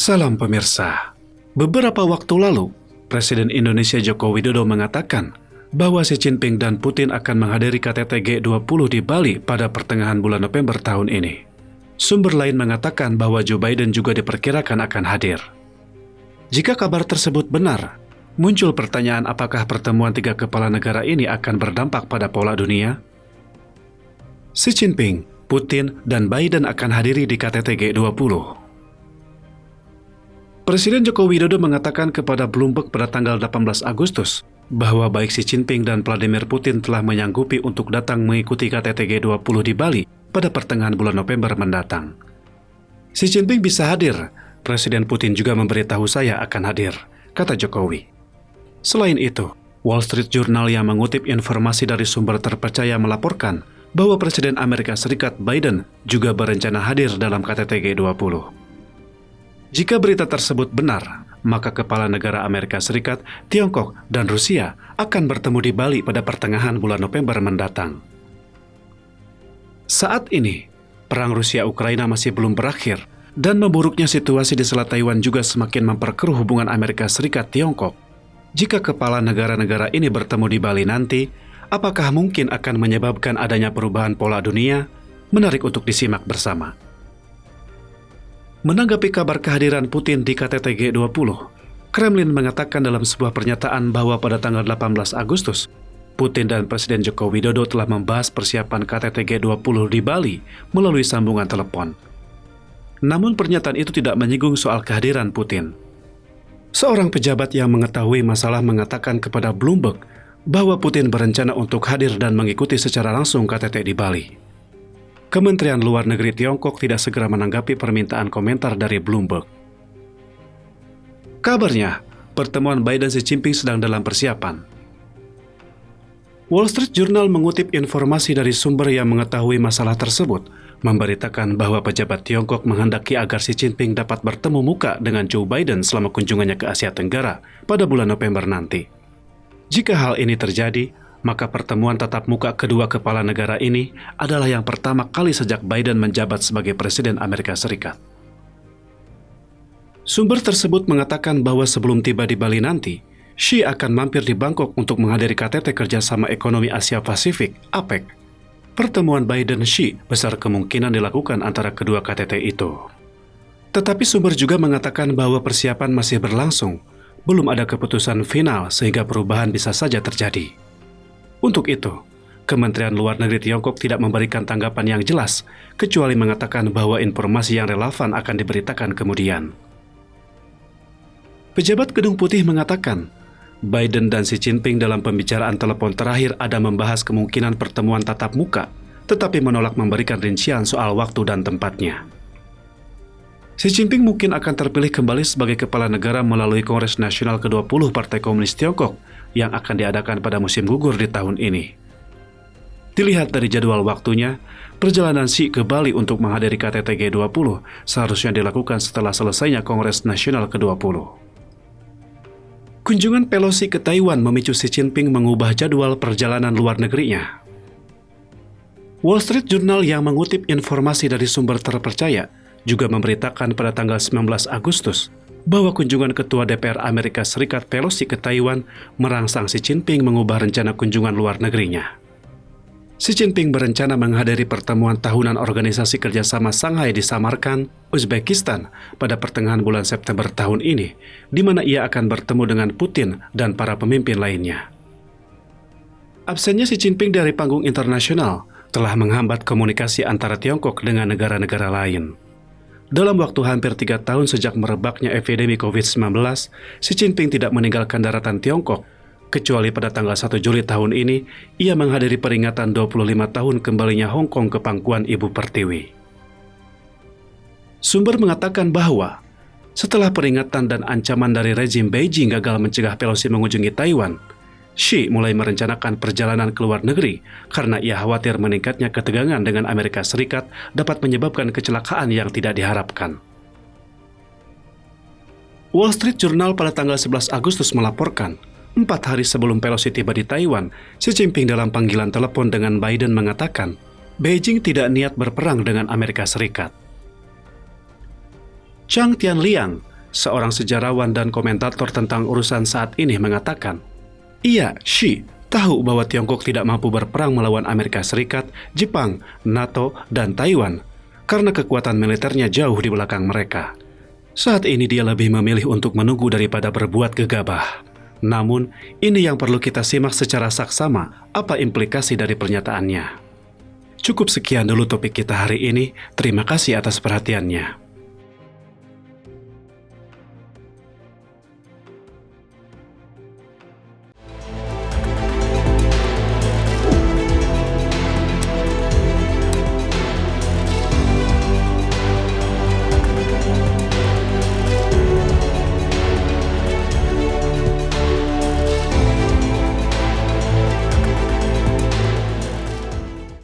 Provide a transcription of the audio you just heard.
Salam pemirsa. Beberapa waktu lalu, Presiden Indonesia Joko Widodo mengatakan bahwa Xi Jinping dan Putin akan menghadiri KTT G20 di Bali pada pertengahan bulan November tahun ini. Sumber lain mengatakan bahwa Joe Biden juga diperkirakan akan hadir. Jika kabar tersebut benar, muncul pertanyaan apakah pertemuan tiga kepala negara ini akan berdampak pada pola dunia? Xi Jinping, Putin, dan Biden akan hadiri di KTT G20. Presiden Joko Widodo mengatakan kepada Bloomberg pada tanggal 18 Agustus bahwa baik Xi Jinping dan Vladimir Putin telah menyanggupi untuk datang mengikuti KTT G20 di Bali pada pertengahan bulan November mendatang. Xi Jinping bisa hadir, Presiden Putin juga memberitahu saya akan hadir, kata Jokowi. Selain itu, Wall Street Journal yang mengutip informasi dari sumber terpercaya melaporkan bahwa Presiden Amerika Serikat Biden juga berencana hadir dalam KTT G20. Jika berita tersebut benar, maka kepala negara Amerika Serikat, Tiongkok, dan Rusia akan bertemu di Bali pada pertengahan bulan November mendatang. Saat ini, perang Rusia-Ukraina masih belum berakhir, dan memburuknya situasi di Selat Taiwan juga semakin memperkeruh hubungan Amerika Serikat-Tiongkok. Jika kepala negara-negara ini bertemu di Bali nanti, apakah mungkin akan menyebabkan adanya perubahan pola dunia? Menarik untuk disimak bersama. Menanggapi kabar kehadiran Putin di KTT G20, Kremlin mengatakan dalam sebuah pernyataan bahwa pada tanggal 18 Agustus, Putin dan Presiden Joko Widodo telah membahas persiapan KTT G20 di Bali melalui sambungan telepon. Namun pernyataan itu tidak menyinggung soal kehadiran Putin. Seorang pejabat yang mengetahui masalah mengatakan kepada Bloomberg bahwa Putin berencana untuk hadir dan mengikuti secara langsung KTT di Bali. Kementerian Luar Negeri Tiongkok tidak segera menanggapi permintaan komentar dari Bloomberg. Kabarnya, pertemuan Biden Xi Jinping sedang dalam persiapan. Wall Street Journal mengutip informasi dari sumber yang mengetahui masalah tersebut, memberitakan bahwa pejabat Tiongkok menghendaki agar Xi Jinping dapat bertemu muka dengan Joe Biden selama kunjungannya ke Asia Tenggara pada bulan November nanti. Jika hal ini terjadi, maka pertemuan tatap muka kedua kepala negara ini adalah yang pertama kali sejak Biden menjabat sebagai Presiden Amerika Serikat. Sumber tersebut mengatakan bahwa sebelum tiba di Bali nanti, Xi akan mampir di Bangkok untuk menghadiri KTT Kerjasama Ekonomi Asia Pasifik (APEC). Pertemuan Biden-Xi besar kemungkinan dilakukan antara kedua KTT itu. Tetapi sumber juga mengatakan bahwa persiapan masih berlangsung, belum ada keputusan final sehingga perubahan bisa saja terjadi. Untuk itu, Kementerian Luar Negeri Tiongkok tidak memberikan tanggapan yang jelas, kecuali mengatakan bahwa informasi yang relevan akan diberitakan kemudian. Pejabat Gedung Putih mengatakan, Biden dan Xi Jinping dalam pembicaraan telepon terakhir ada membahas kemungkinan pertemuan tatap muka, tetapi menolak memberikan rincian soal waktu dan tempatnya. Xi Jinping mungkin akan terpilih kembali sebagai kepala negara melalui Kongres Nasional ke-20 Partai Komunis Tiongkok yang akan diadakan pada musim gugur di tahun ini. Dilihat dari jadwal waktunya, perjalanan Xi ke Bali untuk menghadiri KTT G20 seharusnya dilakukan setelah selesainya Kongres Nasional ke-20. Kunjungan Pelosi ke Taiwan memicu Xi Jinping mengubah jadwal perjalanan luar negerinya. Wall Street Journal yang mengutip informasi dari sumber terpercaya juga memberitakan pada tanggal 19 Agustus bahwa kunjungan Ketua DPR Amerika Serikat Pelosi ke Taiwan merangsang Xi Jinping mengubah rencana kunjungan luar negerinya. Xi Jinping berencana menghadiri pertemuan tahunan Organisasi Kerjasama Shanghai di Samarkand, Uzbekistan pada pertengahan bulan September tahun ini, di mana ia akan bertemu dengan Putin dan para pemimpin lainnya. Absennya Xi Jinping dari panggung internasional telah menghambat komunikasi antara Tiongkok dengan negara-negara lain. Dalam waktu hampir 3 tahun sejak merebaknya epidemi COVID-19, Xi Jinping tidak meninggalkan daratan Tiongkok, kecuali pada tanggal 1 Juli tahun ini, ia menghadiri peringatan 25 tahun kembalinya Hong Kong ke pangkuan Ibu Pertiwi. Sumber mengatakan bahwa, setelah peringatan dan ancaman dari rezim Beijing gagal mencegah Pelosi mengunjungi Taiwan, Xi mulai merencanakan perjalanan ke luar negeri karena ia khawatir meningkatnya ketegangan dengan Amerika Serikat dapat menyebabkan kecelakaan yang tidak diharapkan. Wall Street Journal pada tanggal 11 Agustus melaporkan, 4 hari sebelum Pelosi tiba di Taiwan, Xi Jinping dalam panggilan telepon dengan Biden mengatakan, Beijing tidak niat berperang dengan Amerika Serikat. Chang Tianliang, seorang sejarawan dan komentator tentang urusan saat ini mengatakan, "Iya, Xi tahu bahwa Tiongkok tidak mampu berperang melawan Amerika Serikat, Jepang, NATO, dan Taiwan karena kekuatan militernya jauh di belakang mereka. Saat ini dia lebih memilih untuk menunggu daripada berbuat gegabah. Namun, ini yang perlu kita simak secara saksama apa implikasi dari pernyataannya." Cukup sekian dulu topik kita hari ini. Terima kasih atas perhatiannya.